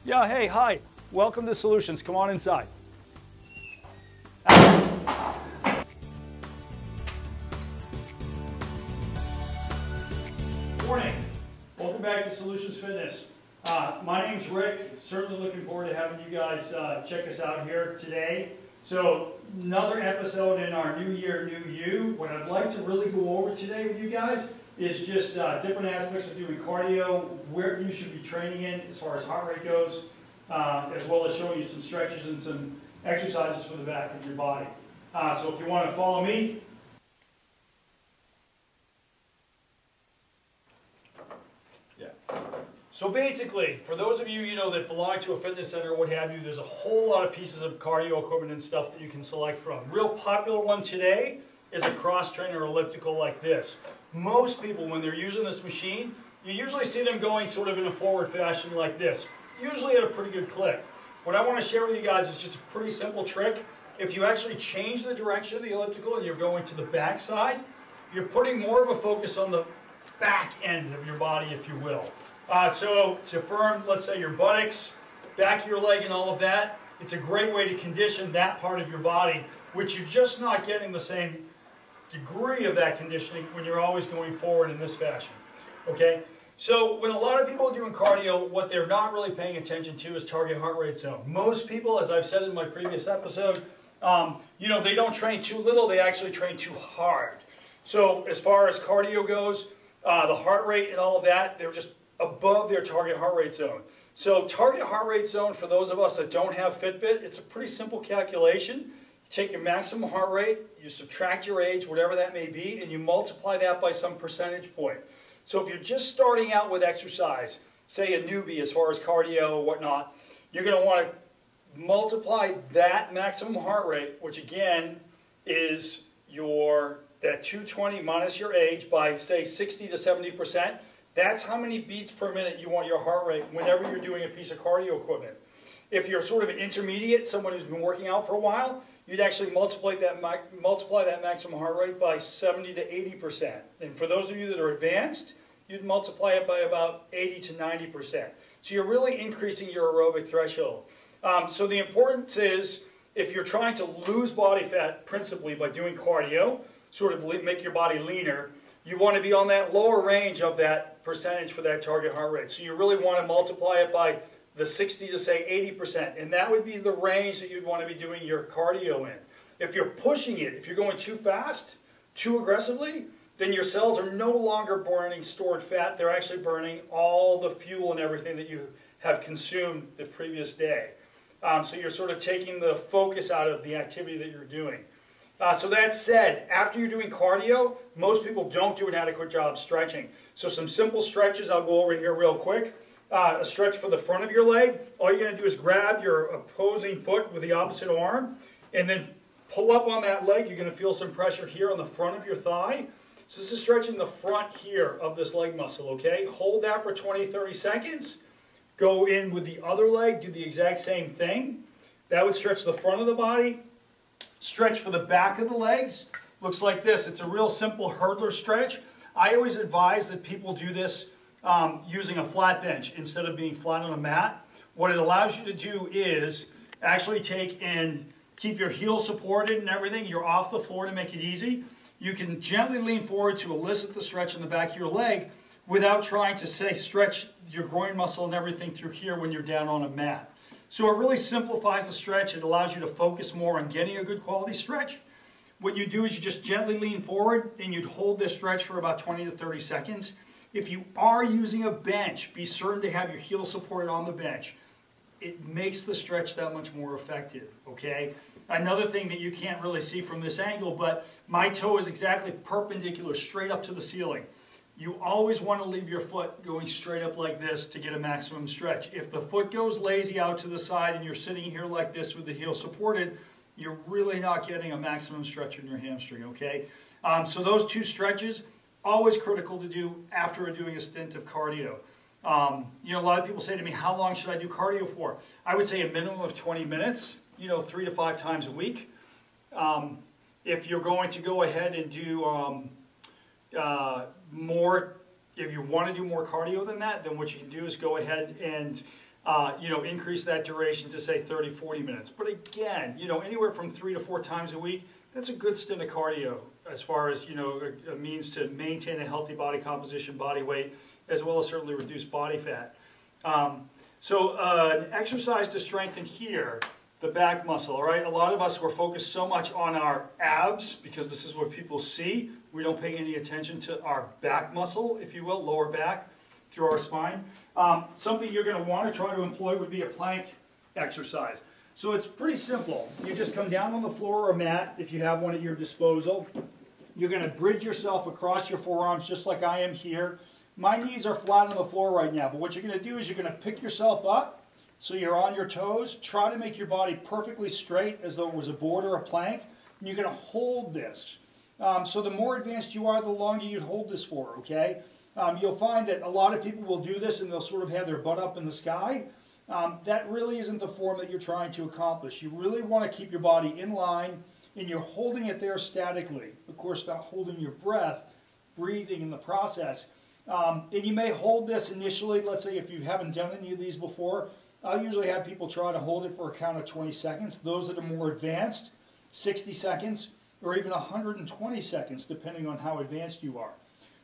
Yeah, hey, hi. Welcome to Solutions. Come on inside. Morning. Welcome back to Solutions Fitness. My name's Rick. Certainly looking forward to having you guys check us out here today. So, another episode in our New Year, New You. What I'd like to really go over today with you guys is just different aspects of doing cardio, where you should be training in as far as heart rate goes, as well as showing you some stretches and some exercises for the back of your body. So if you want to follow me. Yeah. So basically, for those of you, that belong to a fitness center or what have you, there's a whole lot of pieces of cardio equipment and stuff that you can select from. Real popular one today is a cross trainer elliptical like this. Most people, when they're using this machine, you usually see them going sort of in a forward fashion like this, usually at a pretty good clip. What I want to share with you guys is just a pretty simple trick. If you actually change the direction of the elliptical and you're going to the back side, you're putting more of a focus on the back end of your body, if you will. So to firm, let's say, your buttocks, back of your leg and all of that, it's a great way to condition that part of your body, which you're just not getting the same degree of that conditioning when you're always going forward in this fashion. Okay? So when a lot of people are doing cardio, what they're not really paying attention to is target heart rate zone. Most people, as I've said in my previous episode, they don't train too little, they actually train too hard. So as far as cardio goes, the heart rate and all of that, they're just above their target heart rate zone. So target heart rate zone, for those of us that don't have Fitbit, it's a pretty simple calculation. You take your maximum heart rate, you subtract your age, whatever that may be, and you multiply that by some percentage point. So if you're just starting out with exercise, say a newbie as far as cardio or whatnot, you're going to want to multiply that maximum heart rate, which again is that 220 minus your age, by say 60 to 70%. That's how many beats per minute you want your heart rate whenever you're doing a piece of cardio equipment. If you're sort of an intermediate, someone who's been working out for a while, you'd actually multiply that maximum heart rate by 70 to 80%. And for those of you that are advanced, you'd multiply it by about 80 to 90%. So you're really increasing your aerobic threshold. So the importance is, if you're trying to lose body fat principally by doing cardio, sort of make your body leaner, you want to be on that lower range of that percentage for that target heart rate. So you really want to multiply it by the 60 to say 80%, and that would be the range that you'd want to be doing your cardio in. If you're pushing it, if you're going too fast, too aggressively, then your cells are no longer burning stored fat. They're actually burning all the fuel and everything that you have consumed the previous day. So you're sort of taking the focus out of the activity that you're doing. So that said, after you're doing cardio, most people don't do an adequate job stretching. So some simple stretches I'll go over here real quick. A stretch for the front of your leg. All you're going to do is grab your opposing foot with the opposite arm and then pull up on that leg. You're going to feel some pressure here on the front of your thigh. So this is stretching the front here of this leg muscle, okay? Hold that for 20-30 seconds. Go in with the other leg, do the exact same thing. That would stretch the front of the body. Stretch for the back of the legs. Looks like this. It's a real simple hurdler stretch. I always advise that people do this using a flat bench instead of being flat on a mat. What it allows you to do is actually take and keep your heels supported and everything. You're off the floor to make it easy. You can gently lean forward to elicit the stretch in the back of your leg without trying to, say, stretch your groin muscle and everything through here when you're down on a mat. So it really simplifies the stretch. It allows you to focus more on getting a good quality stretch. What you do is you just gently lean forward and you'd hold this stretch for about 20 to 30 seconds. If you are using a bench, be certain to have your heels supported on the bench. It makes the stretch that much more effective, okay? Another thing that you can't really see from this angle, but my toe is exactly perpendicular, straight up to the ceiling. You always want to leave your foot going straight up like this to get a maximum stretch. If the foot goes lazy out to the side and you're sitting here like this with the heel supported, you're really not getting a maximum stretch in your hamstring, okay? So those two stretches, always critical to do after doing a stint of cardio. A lot of people say to me, how long should I do cardio for? I would say a minimum of 20 minutes, 3 to 5 times a week. If you're going to go ahead and do if you want to do more cardio than that, then what you can do is go ahead and increase that duration to say 30, 40 minutes. But again, anywhere from 3 to 4 times a week, that's a good stint of cardio as far as, a means to maintain a healthy body composition, body weight, as well as certainly reduce body fat. An exercise to strengthen here, the back muscle, all right? A lot of us were focused so much on our abs because this is what people see. We don't pay any attention to our back muscle, if you will, lower back through our spine. Something you're going to want to try to employ would be a plank exercise. So it's pretty simple. You just come down on the floor or a mat if you have one at your disposal. You're going to bridge yourself across your forearms just like I am here. My knees are flat on the floor right now, but what you're going to do is you're going to pick yourself up so you're on your toes. Try to make your body perfectly straight as though it was a board or a plank. And you're going to hold this. So the more advanced you are, the longer you'd hold this for, okay? You'll find that a lot of people will do this and they'll sort of have their butt up in the sky. That really isn't the form that you're trying to accomplish. You really want to keep your body in line and you're holding it there statically. Of course, not holding your breath, breathing in the process. And you may hold this initially, let's say if you haven't done any of these before, I'll usually have people try to hold it for a count of 20 seconds. Those that are more advanced, 60 seconds, or even 120 seconds, depending on how advanced you are.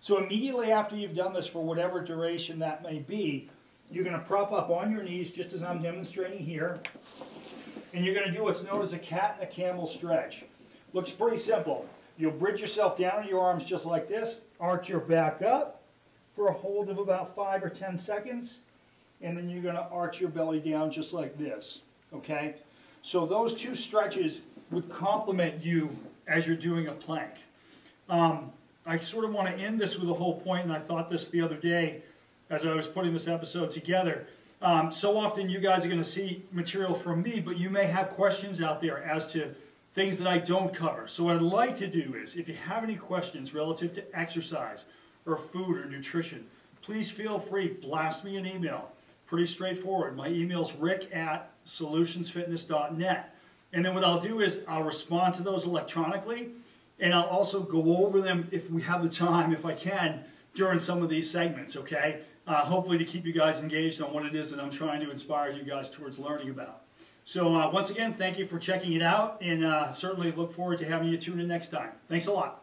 So immediately after you've done this for whatever duration that may be, you're going to prop up on your knees, just as I'm demonstrating here, and you're going to do what's known as a cat and a camel stretch. Looks pretty simple. You'll bridge yourself down on your arms just like this, arch your back up for a hold of about 5 or 10 seconds, and then you're going to arch your belly down just like this, okay? So those two stretches would complement you as you're doing a plank. I sort of want to end this with a whole point, and I thought this the other day as I was putting this episode together. So often you guys are going to see material from me, but you may have questions out there as to things that I don't cover. So what I'd like to do is, if you have any questions relative to exercise or food or nutrition, please feel free, blast me an email. Pretty straightforward. My email's rick@solutionsfitness.net. And then what I'll do is I'll respond to those electronically, and I'll also go over them if we have the time, if I can, during some of these segments, okay? Hopefully to keep you guys engaged on what it is that I'm trying to inspire you guys towards learning about. So once again, thank you for checking it out, and certainly look forward to having you tune in next time. Thanks a lot.